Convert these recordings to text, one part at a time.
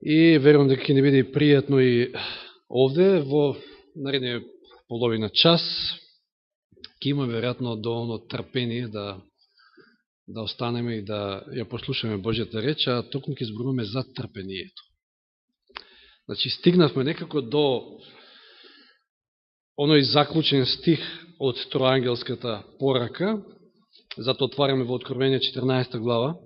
И верувам дека ќе ни биде пријатно и овде, во наредниот половина час, ќе има веројатно доволно трпение да останеме и да ја послушаме Божјата реч, а токму ќе зборуваме за трпението. Значи, стигнавме некако до оној заклучен стих од троангелската порака, зато отвараме во Откровение 14 глава.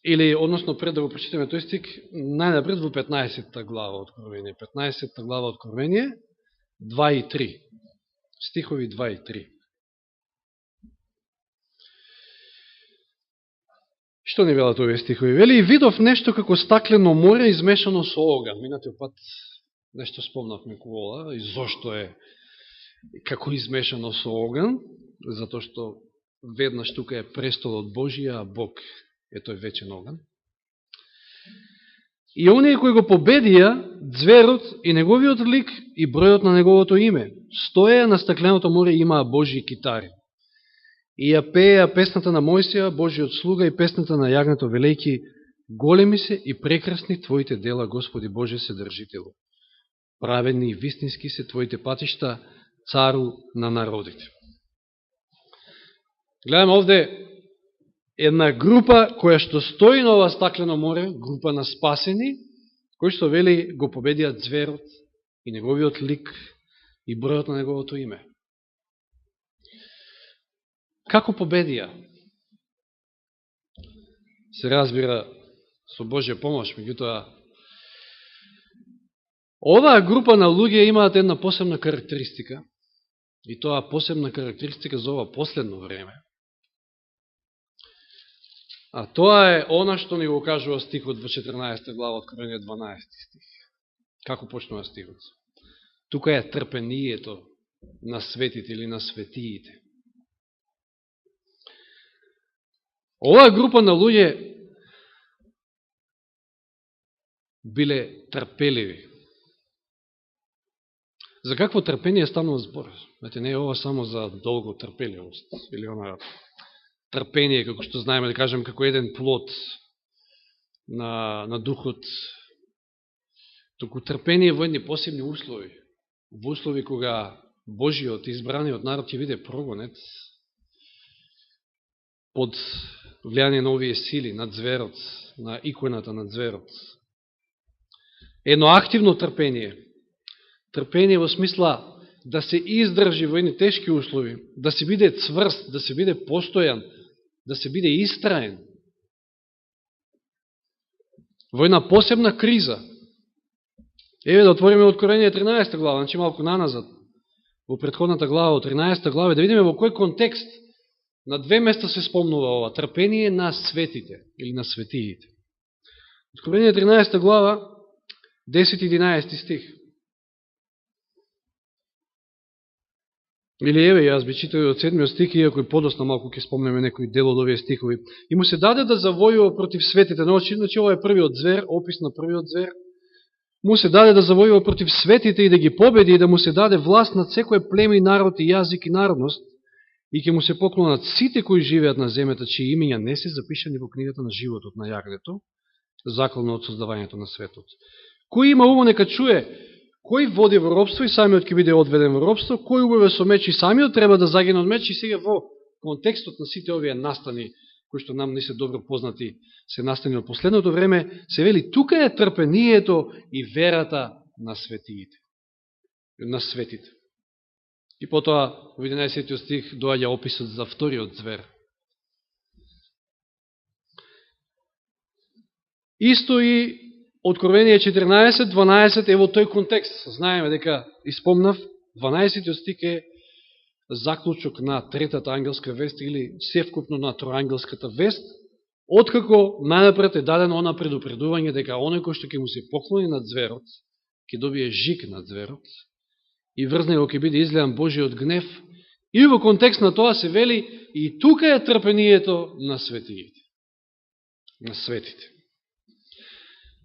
Или, односно, пред да го прочитаме тој стих, најнапред во 15 глава Откровение. 15 глава Откровение, 2 и 3. Стихови 2 и 3. Што ни велат овие стихови? Вели, и видов нешто како стаклено море измешано со оган. Минатиот пат нешто спомнавме ова, и зошто е како измешано со оган, затоа што веднаш тука е престолот Божија, а Бог е тој вечен оган. И оние кои го победија, зверот и неговиот лик и бројот на неговото име, стоеја на стакленото море и имаа Божји китари. И ја пееја песната на Мојсија, Божиот слуга, и песната на јагнето, велејки: големи се и прекрасни твоите дела, Господи Боже Седржителу. Праведни и вистински се твоите патишта, цару на народите. Гледаме овде една група која што стои на ова стаклено море, група на спасени, кои што вели го победиат зверот и неговиот лик и бројот на неговото име. Како победија? Се разбира со Божја помош, меѓутоа оваа група на луѓе имаат една посебна карактеристика, и тоа посебна карактеристика за ова последно време. А тоа е она што ни го кажува стихот во 14 глава, Откровение 12 стих. Како почнува стихот? Тука е трпението на светите или на светиите. Оваа група на луѓе биле трпеливи. За какво трпение станува збор? Знаете, не е ова само за долго трпеливост или она трпение, како што знаеме да кажем, како еден плод на духот, туку трпение во едни посебни услови. Во услови кога Божиот избраниот народ ќе биде прогонет под влијание на овие сили, на зверот, на иконата на зверот. Едно активно трпение. Трпение во смисла да се издржи во едни тешки услови, да се биде цврст, да се биде постојан, да се биде истраен. Во една посебна криза. Еве да отвориме Откровение 13 глава, значи малку наназад, во претходната глава, во 13 глава, да видиме во кој контекст. На две места се спомнува ова, трпение на светите или на светиите. Откровение 13 глава, 10-11 стих. Или еве, јас би читал од 7 стих, иако и подосна малку ќе спомнеме некои дел од овие стихови. И му се даде да завојува против светите. Значи, ова е првиот звер, опис на првиот звер. Му се даде да завојува против светите и да ги победи, и да му се даде власт над секој племе и народ и јазик и народност, и ќе му се поклонат сите кои живеат на земјата, чии имења не се запишани во книгата на животот на јагнето, заклано од создавањето на светот. Кој има умо нека чуе, кој води во робство и самиот ќе биде одведен во робство, кој убива со меч и самиот треба да загине од меч. И сега во контекстот на сите овие настани, кои што нам не се добро познати, се настани од последното време, се вели тука е трпението и верата на светиите, на светите. И потоа, во 11 стих, доаѓа описот за вториот звер. Исто и Откровение 14-12 е во тој контекст. Знаеме дека, испомнав, 12 стих е заклучок на третата ангелска вест или севкупно на троангелската вест, откако најнапред е дадено она предупредување дека оној кој што ќе му се поклони над зверот, ќе добие жик над зверот, и врз него ќе биде излеан Божиот гнев, и во контекст на тоа се вели и тука е трпението на светиите, на светите.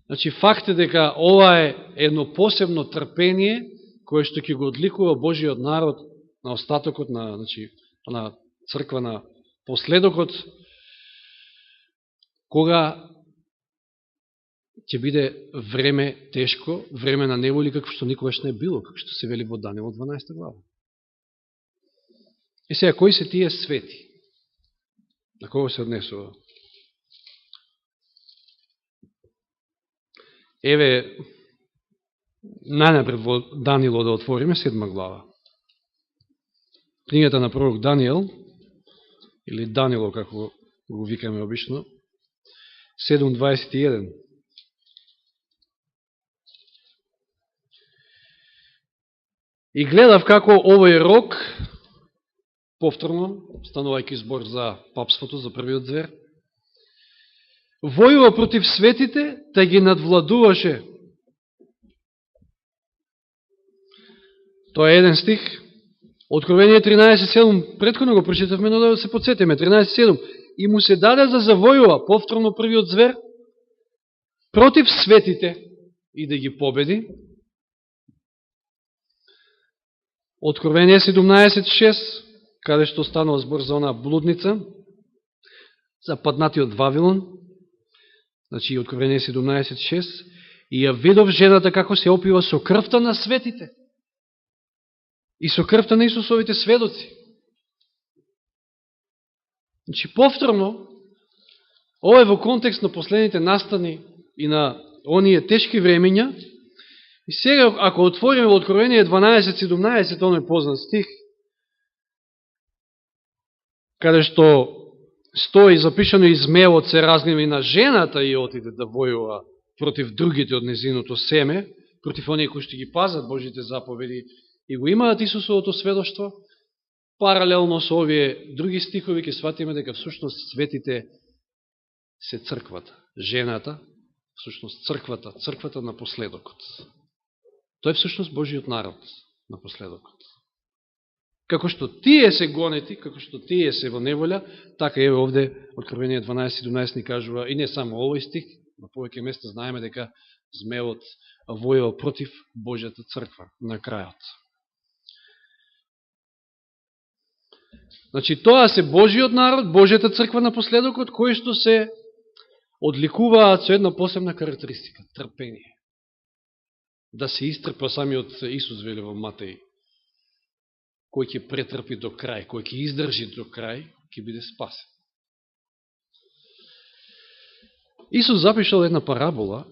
Значи, факт е дека ова е едно посебно трпение, кое што ќе го одликува Божиот народ на остатокот на црква, на последокот, кога ќе биде време тешко, време на неволи, како што никогаш не било, како што се вели во Данијел 12 глава. И сега, кои се тие свети? На кого се однесува? Еве, најнапред во Данијел да отвориме 7 глава. Книгата на пророк Данијел, или Данијел, како го викаме обично, 7.21. И гледав како овој рок, повторно, станувајќи збор за папството, за првиот звер, војува против светите, та ги надвладуваше. Тоа е еден стих. Откровение 13.7, предходно го прочитавме, но да се подсетиме. 13.7. И му се даде да завојува, повторно првиот звер, против светите и да ги победи. Откровение 17.6, каде што станува збор за она блудница, за паднатиот Вавилон. Значи, Откровение 17.6. И ја видов жената како се опива со крвта на светите и со крвта на Исусовите сведоци. Значи, повторно, ова е во контекст на последните настани и на оние тешки времења. И сега, ако отвориме во Откровение 12.17, оној познат стих, каде што стои запишано и змеот се разгневи на жената и отиде да војува против другите од незиното семе, против оние кои што ги пазат Божите заповеди и го имаат Исусовото сведоштво. Паралелно со овие други стихови ќе сватиме дека всушност светите се црквата, жената, всушност црквата на последокот. Тој е всушност Божиот народ на последокот. Како што тие се гонети, како што тие се во неволја, така еве овде Откровение 12.17 ни кажува, и не само овој стих, на повеќе места знаеме дека змеот војува против Божјата црква на крајот. Значи, тоа се Божиот народ, Божјата црква на последокот, кои што се одликуваат со една посебна карактеристика – трпение. Да се истрпа, самиот Исус вели во Матеј, кој ќе претрпи до крај, кој ќе издржи до крај, ќе биде спасен. Исус запишал една парабола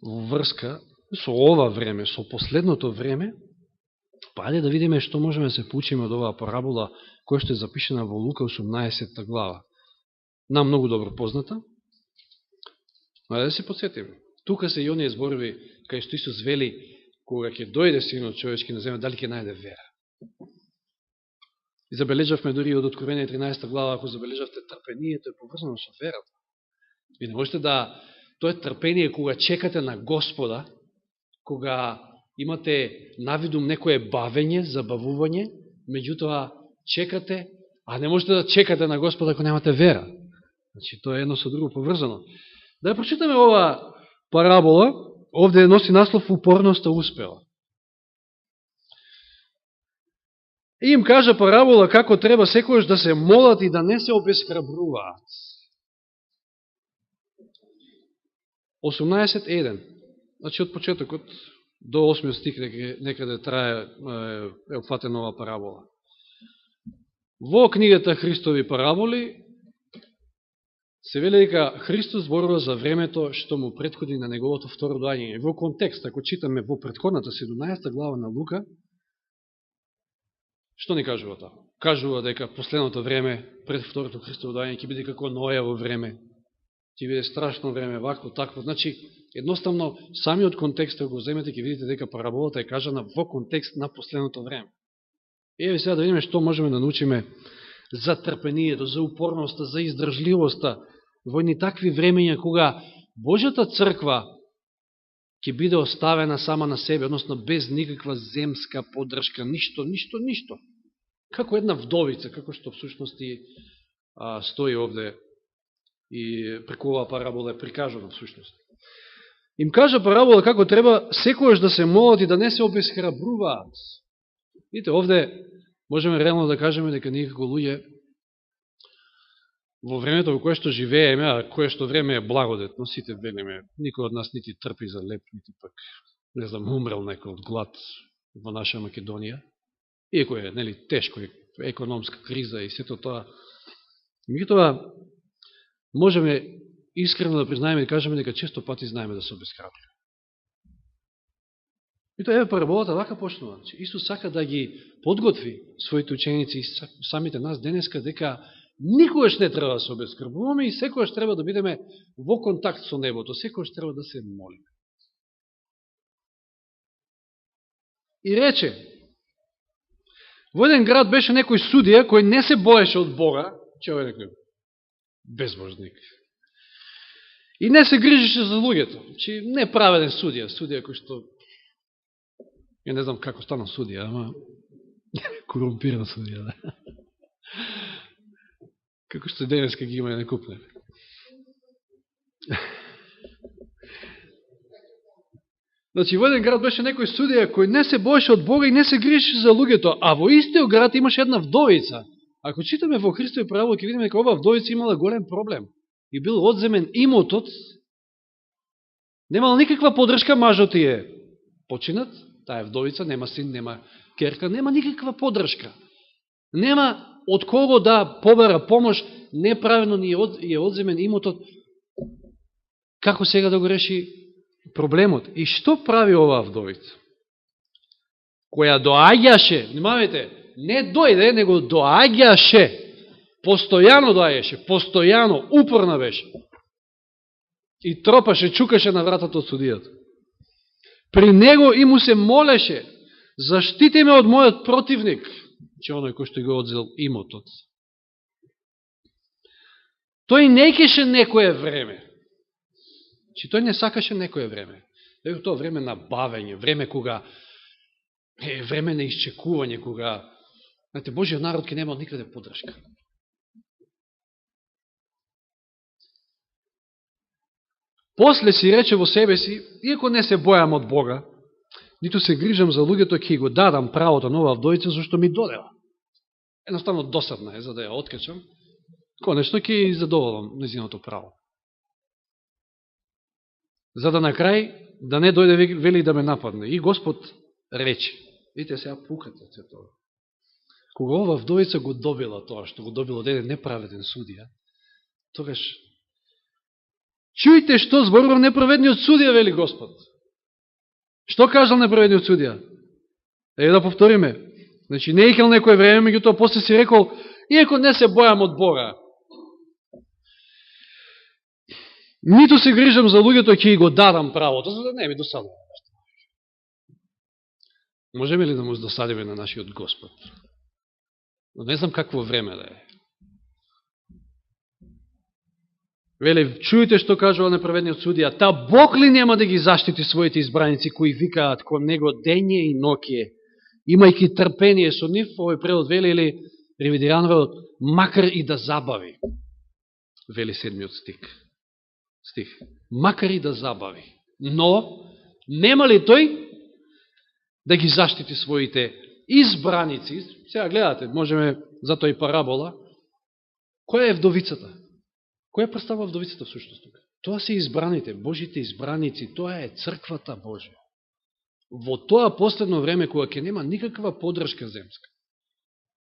во врска со ова време, со последното време. Па ајде да видиме што можеме да се поучиме од оваа парабола, која што е запишена во Лука 18 глава. Нам многу добро позната. Ајде да се подсетиме. Тука се и оние зборови, кај што Исус вели, кога ќе дојде Синот човечки на земја, дали ќе најде вера. И забележавме дури од Откровение 13 глава, ако забележавте, трпението е поврзано со верата. И не можете да... Тоа е трпение кога чекате на Господа, кога имате навидум некое бавење, забавување, меѓутоа чекате, а не можете да чекате на Господа ако немате вера. Значи, тоа е едно со друго поврзано. Да ја прочитаме ова парабола, овде носи наслов "Упорноста успела". И им кажа парабола како треба секојаш да се молат и да не се обесхрабруваат. 18.1. Значи, од почетокот до 8 стих некаде трае е опфатена ова парабола. Во книгата Христови параболи се вели дека Христос зборува за времето што му претходи на неговото второ доаѓање. Во контекст, ако читаме во претходната 17 глава на Лука, што ни кажува тоа? Кажува дека последното време пред второто Христово доаѓање ќе биде како Ноево време, ќе биде страшно време, вакво, такво. Значи, едноставно, самиот контекст, ако го земете, ќе видите дека параболата е кажана во контекст на последното време. Еве сега да видиме што можеме да научиме за трпението, за упорноста, за издржливоста во едни такви времења кога Божјата црква ќе биде оставена сама на себе, односно без никаква земска поддршка, ништо. Како една вдовица, како што всушност и стои овде и преку оваа парабола е прикажана всушност. Им кажа парабола како треба секојаш да се молат и да не се обесхрабруваат. Видите, овде можеме реално да кажеме дека ние како луѓе во времето во кое што живееме, а кое што време е благодетно, сите велиме, никој од нас нити трпи за леп, нити пак, не знам, умрел некој од глад во наша Македонија, иако е, нели, тешко, економска криза и сето тоа. Меѓутоа, можеме искрено да признаеме и да кажеме дека често пати знаеме да се обесхрабриме. И тоа еве параболата вака почнува. Исус сака да ги подготви своите ученици и самите нас денеска дека никогаш не треба да се обескрбуваме и секогаш треба да бидеме во контакт со небото, секогаш треба да се молиме. И рече, во еден град беше некој судија кој не се боеше од Бога, човек некој безбожник. И не се грижеше за луѓето. Чи не праведен судија, судија кој што ја не знам како стана судија, ама корумпиран судија, да. Како што денеска ги има некупне. Значи, во еден град беше некој судија кој не се боеше од Бога и не се грижеше за луѓето, а во истиот град имаше една вдовица. Ако читаме во Христови правило, ќе видиме дека оваа вдовица имала голем проблем. И бил одземен имотот, немала никаква подршка, мажот е починат, таа е вдовица, нема син, нема керка, нема никаква подршка. Нема од кого да побера помош, неправилно ни е одземен имотот. Како сега да го реши проблемот? И што прави оваа вдовица? Која доаѓаше, внимавајте, не дојде, него доаѓаше, постојано доаѓаше, постојано, упорна беше. И тропаше, чукаше на вратата од судијата. При него и му се молеше, заштити ме од мојот противник, че оној кој што го одзел имотот. Тој не кеше некое време. Че тој не сакаше некое време. Дека тоа време на бавење, време кога е време на исчекување, кога, знаете, Божиот народ ке нема никаде подршка. После си рече во себе си, иако не се бојам од Бога, ниту се грижам за луѓето, ќе го дадам правото на оваа вдовица, зашто ми додела. Едноставно досадна е, за да ја откачам. Конечно ќе задоволам незиното право. За да на крај, да не дојде вели да ме нападне. И Господ рече. Видите сега пукате се тоа. Кога ова вдовица го добила тоа, што го добила од еден неправеден судија, тогаш чујте што зборува неправедниот судија, вели Господ. Што кажал неправедниот судија? Еј да повториме. Значи, не икал некој време, меѓутоа после си рекол, иако не се бојам од Бога, ниту се грижам за луѓето, ќе го дадам правото, за да не ми досадува. Можеме ли да му досадиме на нашиот Господ? Но не знам какво време да е. Веле, чујте што кажува неправедниот судија, та Бог ли нема да ги заштити своите избраници, кои викаат кон него дење и ноќе, имајки трпение со нив, овој превод вели, или ревидиран макар и да забави. Вели 7 стих. Макар и да забави. Но, нема ли тој да ги заштити своите избраници? Сега гледате, можеме, затоа и парабола. Која е вдовицата? Која представува вдовицата всушност тука? Тоа се избраните, Божите избраници, тоа е црквата Божја. Во тоа последно време, кога ќе нема никаква подршка земска,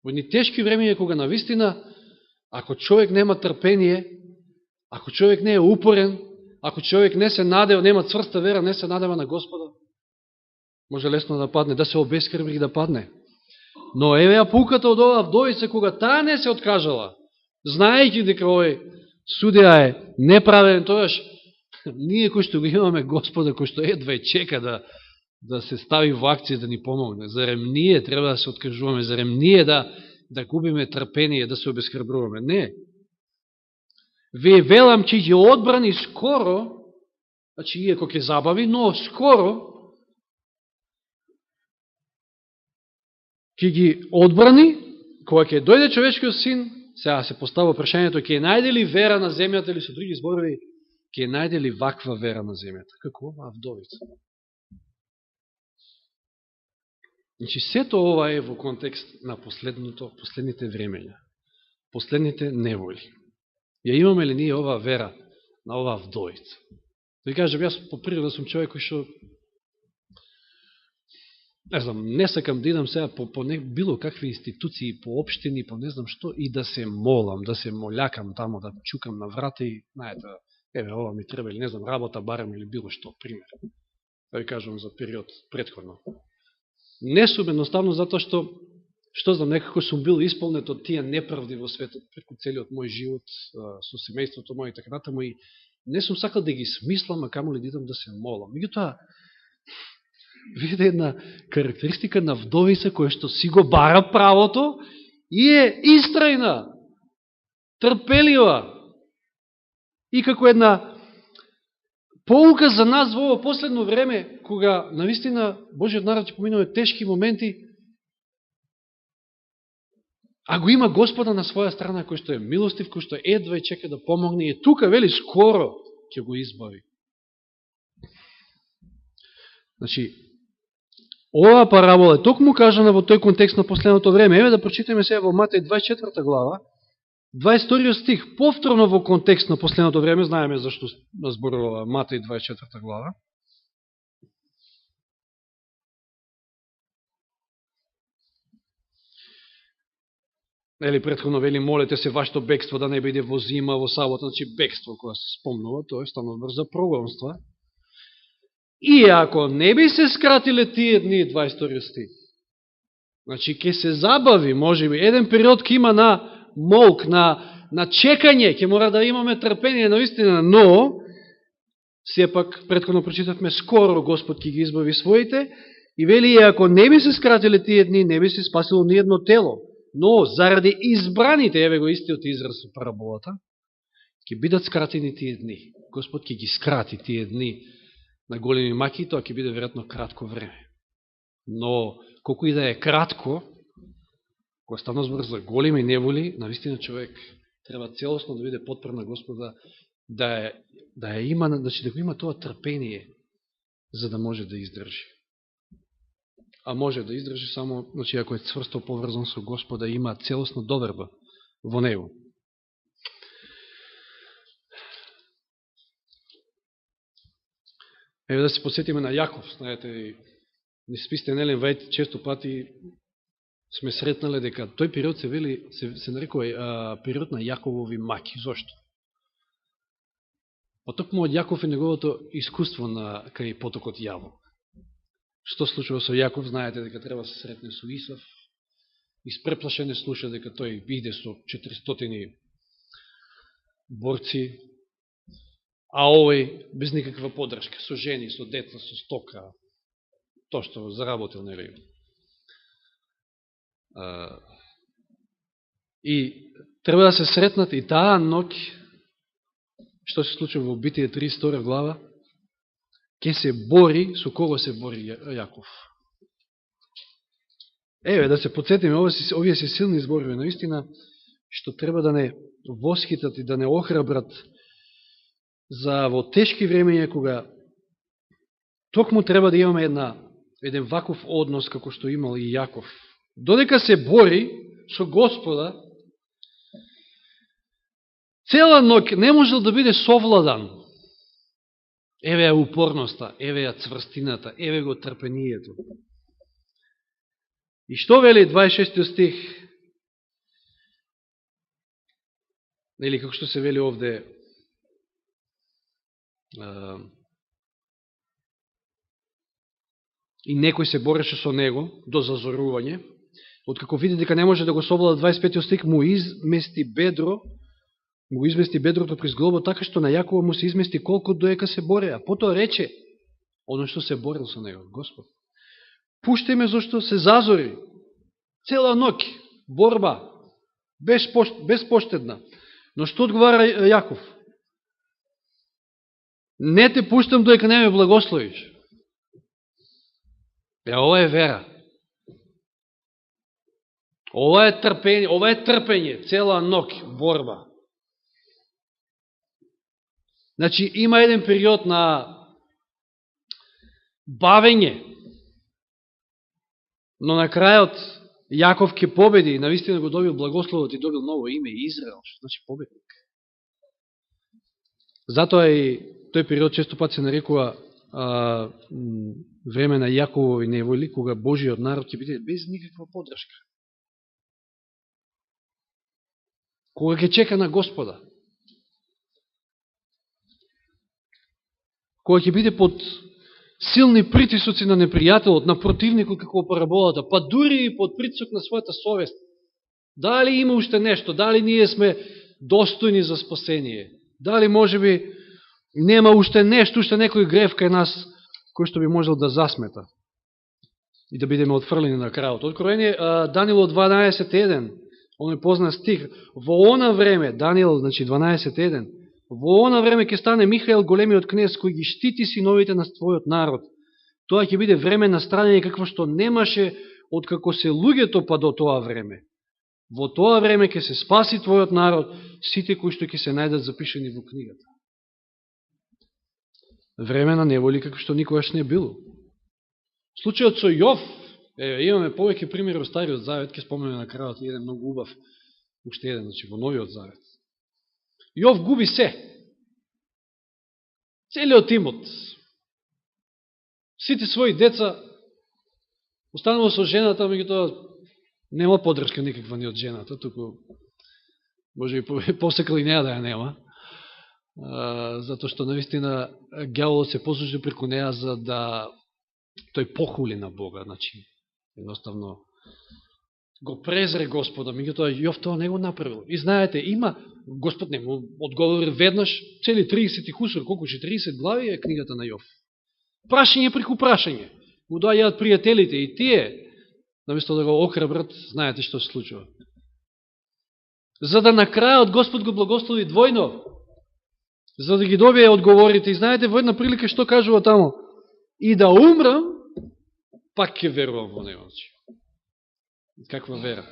во ни тешки времења, кога навистина, ако човек нема трпение, ако човек не е упорен, ако човек не се надева, нема цврста вера, не се надева на Господа, може лесно да падне, да се обескрбри и да падне. Но еве ја пуката од оваа вдовица, кога таа не се откажала, знаејќи дека овој судија е неправеден, тоаш ние кои што го имаме Господа, кој што едва чека да се стави во акција да ни помогне. Зарем ние треба да се откажуваме, зарем ние да губиме трпение, да се обескрбруваме. Не. Вие велам, че ќе одбрани скоро, значи иако ќе забави, но скоро ќе ги одбрани, кога ќе дојде човечкиот син. Сега се постава прашањето, ќе најде ли вера на земјата, или со други зборови, ќе најде ли ваква вера на земјата? Како оваа вдовица? Значи, сето ова е во контекст на последните времења, последните неволи. Ја имаме ли ние оваа вера на оваа вдовица? Да ви кажем, јас по природа сум човек кој што не знам, не сакам да идам сега по било какви институции, по општини, по не знам што, и да се молам, да се молякам тамо, да чукам на врата и, знаете, еве, ова ми треба, или не знам, работа барем, или било што, пример. Да ви кажам за период предходно. Не сум едноставно затоа што знам, некако сум бил исполнет од тие неправди во светот преку целиот мој живот, со семејството мој и така натаму, и не сум сакал да ги смислам, а камо ли да идам да се молам. Меѓутоа, видите една карактеристика на вдовица која што си го бара правото и е истрајна, трпелива и како една поука за нас во ово последно време, кога навистина Божиот народ ќе поминува тешки моменти, а го има Господа на своја страна, кој што е милостив, кој што едва и чека да помогне, и тука, вели, скоро ќе го избави. Значи, ова парабола е токму кажана во тој контекст на последното време. Еве да прочитаме сега во Матеј 24 глава, 22 стих, повторно во контекст на последното време, знаеме зашто зборува Матеј 24 глава. Или претходно вели, молете се вашето бегство да не биде во зима, во сабота, значи бегство кога се спомнува, тоа е станува збор за прогонства. И ако не би се скратиле тие дни, 22 стих, значи ќе се забави, може би, еден период ќе има на молк, на чекање, ќе мора да имаме трпение, наистина, но, сепак, претходно прочитавме, скоро Господ ќе ги избави своите, и вели, ако не би се скратиле тие дни, не би се спасило ни едно тело, но заради избраните, еве го истиот израз со параболата, ќе бидат скратени тие дни. Господ ќе ги скрати тие дни на големи маки, тоа ќе биде веројатно кратко време. Но, колку и да е кратко, кога стана збор за големи неволи, навистина човек треба целосно да биде потпрен на Господа, да има, значи да го има тоа трпение, за да може да издржи. А може да издржи само, значи, ако е цврсто поврзан со Господа, има целосна доверба во него. Еве да се посетиме на Јаков, знаете, не списте Елен Вајд, често пати сме сретнале дека тој период се вели, се нарекува период на Јаковови маки. Зошто? Потокму од Јаков и неговото искуство кај потокот Јавор. Што случува со Јаков? Знаете дека треба се сретне со Исав. Испреплашене слуша дека тој иде со 400 борци, а овој без никаква подршка, со жени, со деца, со стока, тоа што заработил, нели? И треба да се сретнат и таа ноќ, што се случува во Битие 32 глава, ќе се бори, со кого се бори Јаков. Еве, да се подсетиме, овие се силни зборови, наистина, што треба да не восхитат и да не охрабрат за во тешки времења, кога токму треба да имаме еден ваков однос, како што имал и Јаков. Додека се бори со Господа, цела ноќ не можел да биде совладан. Еве ја упорноста, еве ја цврстината, еве го трпението. И што вели 26 стих? Или како што се вели овде, и некој се бореше со него до зазорување, откако види дека не може да го совлада, 25 стих, му измести бедрото при зглобо, така што на Јакова му се измести колку доека се боре, а потоа рече, оно што се борил со него, Господ, пуште ме зашто се зазори, цела ноќ, борба, безпоштедна. Но што одговара Јаков? Не те пуштам доека не ме благословиш. Ова е вера. Ова е трпење, цела ноќ, борба. Значи, има еден период на бавење, но на крајот Јаков ќе победи и навистина го добил благословот и добил ново име Израел, што значи победник. Затоа и тој период често пат се нарекува време на Јаковови неволи, кога Божиот народ ќе биде без никаква поддршка. Кога ќе чека на Господа. Кога ќе биде под силни притисоци на непријателот, на противникот, како параболата, па дури и под притисок на својата совест. Дали има уште нешто? Дали ние сме достојни за спасение? Дали може би нема уште нешто, уште некој грев кај нас, кој што би можел да засмета и да бидеме отфрлени на крајот. Откровение Данијел 12.1, оној познат стих, во она време, Данијел, значи 12.1, во она време ќе стане Михаел големиот кнез, кој ги штити синовите на твојот народ. Тоа ќе биде време на страдање какво што немаше од како се луѓето па до тоа време. Во тоа време ќе се спаси твојот народ, сите кои што ќе се најдат запишени во книгата. Време на неволи како што никогаш не било. Случајот со Јов, имаме повеќе примери во Стариот Завет, ќе спомнеме на крајот еден многу убав, уште еден, значи во Новиот Завет. Јов губи се. Целиот имот. Сите своји деца останува со жената, меѓутоа нема поддршка никаква ни од жената, туку може би посекал и неа да ја нема, затоа што навистина ѓаволот се послужи преку неа за да тој похули на Бога, значи едноставно го презре Господа, меѓутоа Јов тоа не го направил. И знаете, има Господ не му одговори веднаш, цели 30 кусор, колку 40 глави е книгата на Јов. Прашање преку прашање. Му доаѓаат пријателите и тие, наместо да го охрабрат, знаете што се случува. За да на крајот Господ го благослови двојно, за да ги добие одговорите. И знаете, во една прилика што кажува тамо? И да умрам, пак ќе верувам во него. Каква вера?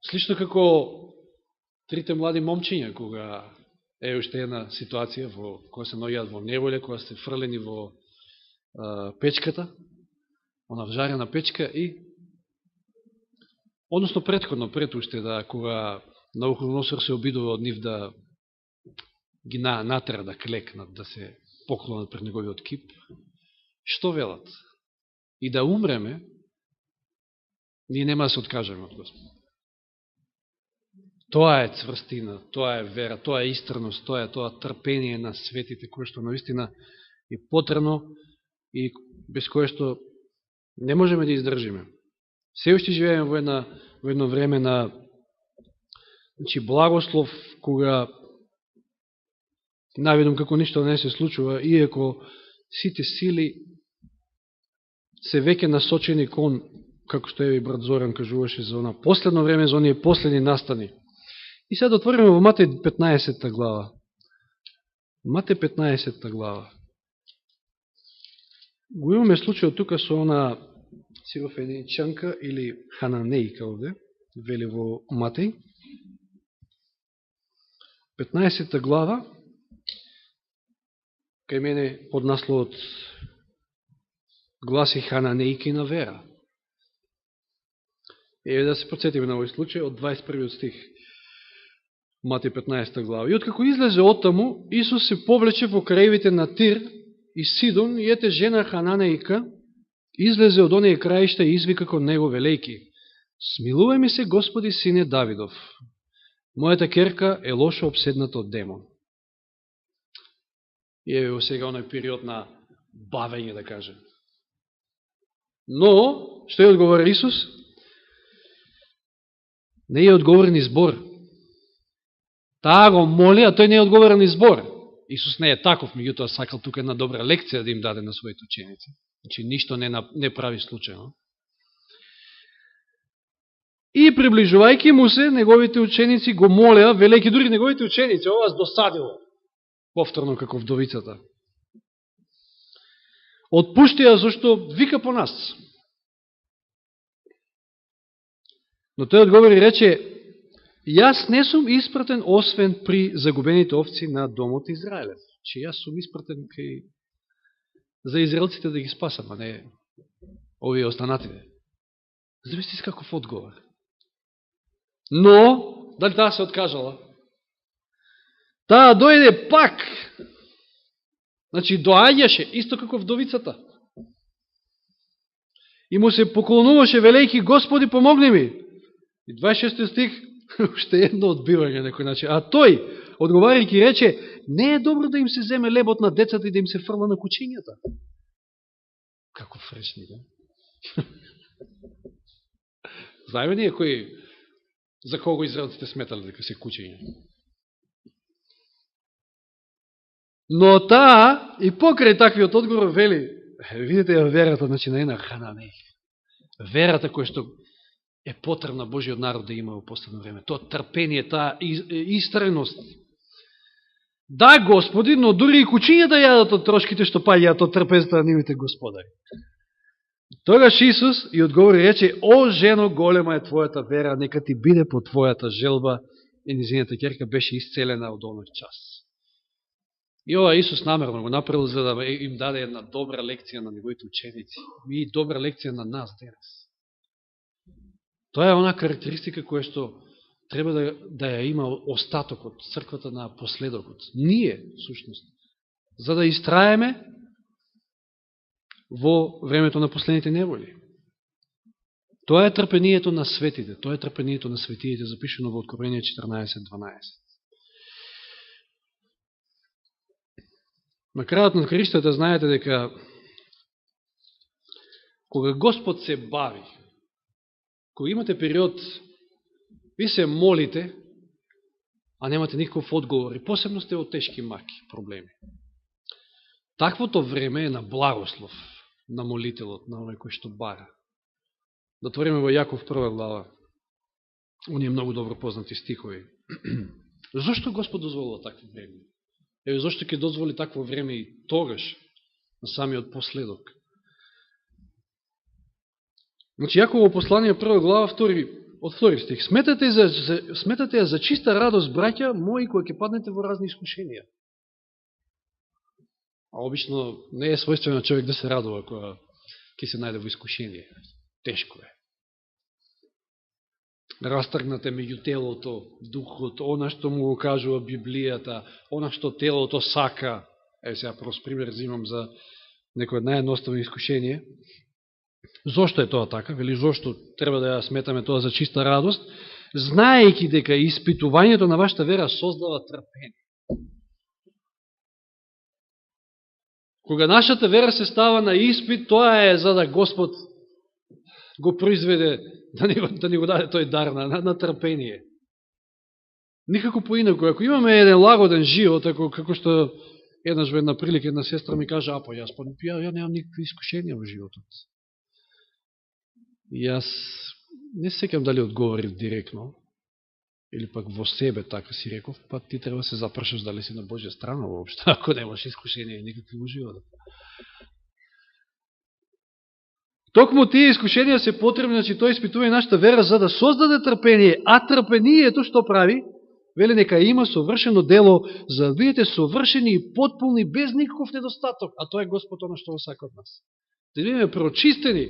Слично како трите млади момчиња, кога е уште една ситуација кога се наоѓаат во неволја, кога се фрлени во печката, она вжарена печка и односно претходно, пред уште кога Навуходоносор се обидува од нив да ги натера да клекнат, да се поклонат пред неговиот кип, што велат? И да умреме, ние нема да се откажеме од Господ. Тоа е цврстина, тоа е вера, тоа е истрност, тоа е тоа трпение на светите, кое што наистина е потребно и без кое што не можеме да издржиме. Се уште живееме во едно време на благослов, кога наведам како ништо не се случува, иако сите сили се веќе насочени кон, како што и брат Зоран кажуваше за она последно време, за оние последни настани. И сега да отвориме во Матеј 15 глава. Матеј 15 глава. Го имаме случајот тука со она Сирофеничанка или Хананејка овде, вели во Матеј. 15 глава, кај мене под насловот гласи Хананејки на вера. Еве да се подсетиме на овој случај од 21 стих. Матеј 15 глава. И откако излезе оттаму, Исус се повлече во краевите на Тир и Сидон, и ете жена Хананејка излезе од оние краишта и извика кон него велејки: смилувај ми се, Господи, сине Давидов. Мојата керка е лошо обседната од демон. И еве сега оној период на бавење, да кажем. Но, што ја одговори Исус? Не ја одговори ни збор. Таа го моли, а тој не ја одговори ни збор. Исус не е таков, меѓутоа сакал тука една добра лекција да им даде на своите ученици. Значи, ништо не прави случајно. И приближувајќи му се, неговите ученици го молеа, велејќи дури неговите ученици, ова вас досадило, повторно како вдовицата. Отпушти ја, зашто вика по нас. Но тој одговори и рече: јас не сум испратен освен при загубените овци на домот Израелев. Че јас сум испратен за израелците да ги спасам, а не овие останатите. Замислите каков одговор. Но, дали таа се откажала? Таа дојде пак. Значи, доаѓаше, исто како вдовицата. И му се поклонуваше, велејки, Господи, помогни ми. И 26 стих, уште едно одбивање некој начин. А тој, одговарајќи, рече, не е добро да им се земе лебот на децата и да им се фрла на кучињата. Како фрешни, да? Знаеме ние кој, за кого израелците сметале дека се кучиња. Но таа, и покрај таквиот одговор, вели, видите ја верата, значи на една храна не е. Верата која што е потребна Божиот народ да има во последно време. Тоа трпение, таа истреност. Да, Господи, но дури и кучињата јадат од трошките што паѓаат од трпезата на нивните господари. Тогаш Исус и одговори рече, о жено, голема е твојата вера, нека ти биде по твојата желба, и низината ќерка беше исцелена од оној час. И ова Исус намерно го направил за да им даде една добра лекција на неговите ученици и добра лекција на нас денес. Тоа е она карактеристика која што треба да ја има остатокот, црквата на последокот. Ние, сушност, за да истраеме во времето на последните неволи. Тоа е трпението на светите, тоа е трпението на светиите, запишено во Откровение 14.12. На крајот на криштата знаете дека кога Господ се бави, кога имате период, ви се молите, а немате никаков одговор, и посебно сте од тешки маки, проблеми. Таквото време е на благослов на молителот, на оној кој што бара. Да отвориме во Јаков 1 глава, оние многу добро познати стихови. Зошто Господ дозволува такво време? Еве зошто ќе дозволи такво време и тогаш, на самиот последок? Значи, Јаково послание 1 глава, од 2 стих. Сметате ја за чиста радост, браќа мои, кои ќе паднете во разни искушенија. А обично не е својствено човек да се радува кога ќе се најде во искушение. Тешко е. Растргнате меѓу телото, духот, она што му го кажува Библијата, она што телото сака. Еве сега прост пример взимам за некој од наједноставни искушение. Зошто е тоа така? Вели, зошто треба да ја сметаме тоа за чиста радост? Знаејќи дека испитувањето на вашата вера создава трпение. Кога нашата вера се става на испит, тоа е за да Господ го произведе, да ни го даде тој дар на трпение. Никако поинако. Ако имаме еден лагоден живот, како што еднаш во една прилика една сестра ми кажа, ја немам никакви искушенија во животот. И јас не се сеќам дали одговорив директно, или пак во себе, така си реков, па ти треба се запрашаш дали си на Божја страна воопшто, ако немаш искушенија никакви во животот. Токму тие искушенија се потребни, значи тој испитува и нашата вера за да создаде трпение, а трпението што прави? Вели, нека има совршено дело, за да бидете совршени и потполни без никаков недостаток, а тоа е Господ оно што го сака од нас. Да бидеме прочистени,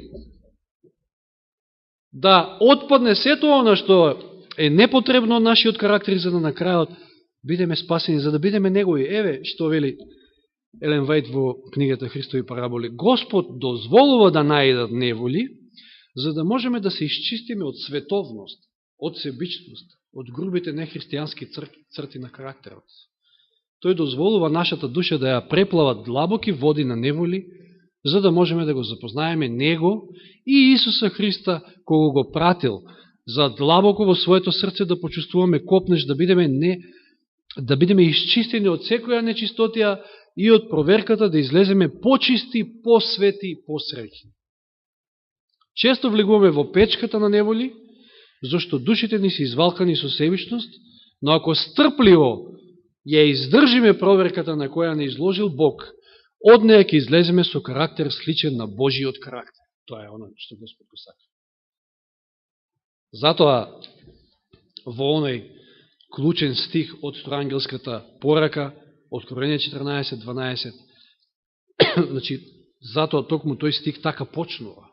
да отпадне сето оно што е непотребно од нашиот карактер, за да на крајот бидеме спасени, за да бидеме негови. Еве што вели Елен Вајд во книгата Христови параболи. Господ дозволува да наидат неволи, за да можеме да се исчистиме од световност, од себичност, од грубите нехристијански црти на карактерот. Тој дозволува нашата душа да ја преплават длабоки води на неволи, за да можеме да го запознаеме Него и Исуса Христа, кога го пратил, за длабоко во своето срце да почувствуваме копнеш, да бидеме исчистени од секоја нечистотија и од проверката да излеземе почисти, посвети, посреќни. Често влегуваме во печката на неволи, зашто душите ни се извалкани со себичност, но ако стрпливо ја издржиме проверката на која не изложил Бог, од неја ќе излеземе со карактер сличен на Божиот карактер. Тоа е оно што Господ го сака. Затоа во оној клучен стих од второангелската порака, Откровение 14.12, значи, затоа токму тој стих така почнува.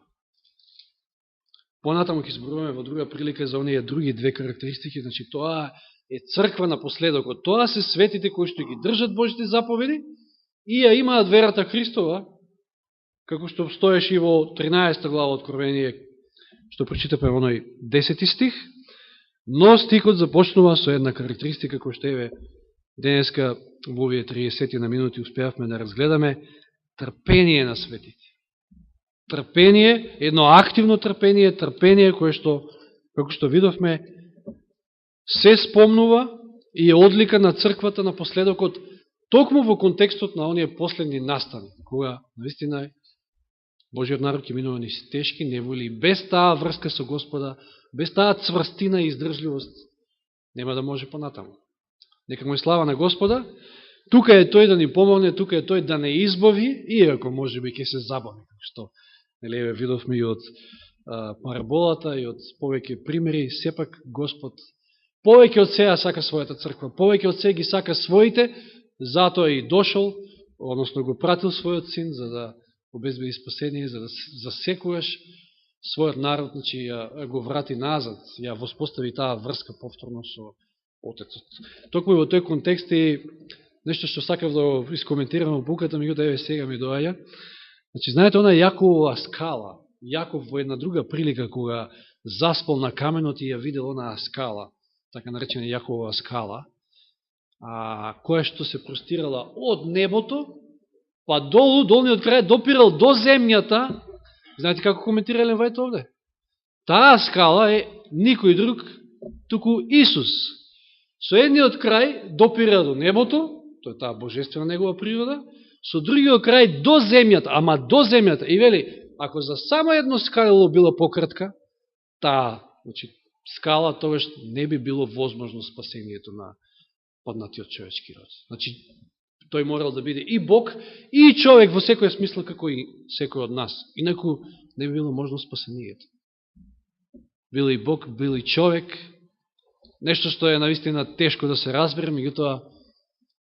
Понатаму ќе зборуваме во друга прилика за оние други две карактеристики, значи тоа е црква на последокот. Тоа се светите кои што ги држат Божите заповеди и ја имаат верата Христова, како што стоеше и во 13 глава Откровение, што прочитаме во оној 10 стих, но стихот започнува со една карактеристика која што еве денеска во овие 30 на минути успеавме да разгледаме: трпение на светите. Трпение, едно активно трпение, трпение кое што, како што видовме, се спомнува и е одлика на црквата на последокот, токму во контекстот на оние последни настани, кога наистина Божиот народ ќе минува низ тешки неволи, без таа врска со Господа, без таа цврстина и издржливост, нема да може понатаму. Нека му е слава на Господа. Тука е тој да ни помогне, тука е тој да не избави, иако може би ќе се забави, што нелеве видовме и од параболата, и од повеќе примери. Сепак Господ повеќе од сега сака својата црква, повеќе од сега ги сака своите, затоа и дошол, односно го пратил својот син, за да обезбеди спасение, за да засекуваш својот народ, значи ја го врати назад, ја воспостави таа врска повторно со Отецот. Токму во тој контекст и нешто што сакав да искоментирам во буката, меѓутоа еве сега ми доаѓа. Значи, знаете, она Јаковова скала, Јаков во една друга прилика, кога заспал на каменот и ја видел она скала, така наречена Јаковова скала, која што се простирала од небото, па долу, долниот крај допирал до земјата. Знаете како коментира Елен Вајт овде? Таа скала е никој друг, туку Исус. Со едниот крај допира до небото, тоа е таа божествена негова природа, со другиот крај до земјата, ама до земјата. И вели, ако за само едно скалело била пократка, таа, значи, скала, тогаш не би било возможно спасението на паднатиот човечки род. Значи, тој морал да биде и Бог, и човек во секој смисла, како и секој од нас. Инаку не би било можно спасението. Бил и Бог, бил и човек, нешто што е наистина тешко да се разбере, меѓутоа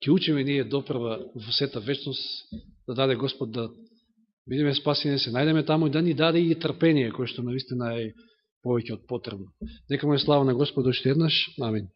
ќе учиме ние допрва во сета вечност, да даде Господ да бидеме спасени, да се најдеме таму и да ни даде и трпение, кое што наистина е повеќе од потребно. Нека му е слава на Господ уште еднаш. Амин.